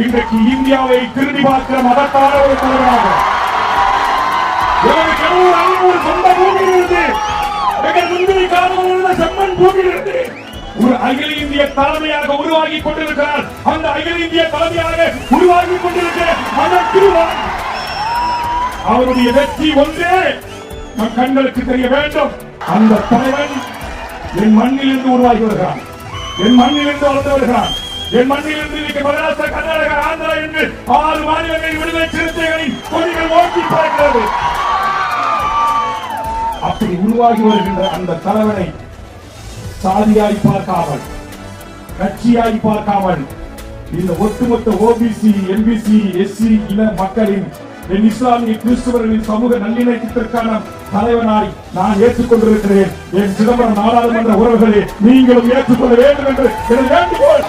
இன்றைக்கு இந்தியாவை திரும்பி பார்க்கிற மதத்தான ஒரு தலைவராக ஒரு சொந்த பூமியிலிருந்து முந்திரி காலம் செம்மன் பூமியிலிருந்து ஒரு அகில இந்திய தலைமையாக உருவாகி கொண்டிருக்கிறார். அந்த அகில இந்திய தலைமையாக உருவாகி கொண்டிருக்கிற அவருடைய வெற்றி ஒன்றே நம் கண்களுக்கு தெரிய வேண்டும். அந்த தலைவன் என் மண்ணிலிருந்து உருவாகி வருகிறான், என் மண்ணிலிருந்து வளர்ந்து வருகிறான். என் மண்ணிலிருந்து இன்னைக்கு மகாராஷ்டிரா, கர்நாடகா, ஆந்திரா என்று 6 மாநிலங்களில் விடுதலை சிறுத்தைகளின் கொடிகள் ஓட்டி பார்க்கிறது. அப்படி உருவாகி வருகின்ற அந்த தலைவனை சாதியாய் பார்க்காமல், கட்சியாய் பார்க்காமல், இந்த ஒட்டுமொத்த ஓபிசி, எம்பிசி, எஸ்சி இன மக்களின், என் இஸ்லாமிய கிறிஸ்துவர்களின் சமூக நல்லிணக்கத்திற்கான தலைவனாய் நான் ஏற்றுக்கொண்டிருக்கிறேன். என் சிதம்பரம் நாடாளுமன்ற உறவுகளை நீங்களும் ஏற்றுக்கொள்ள வேண்டும் என்று வேண்டுகோள்.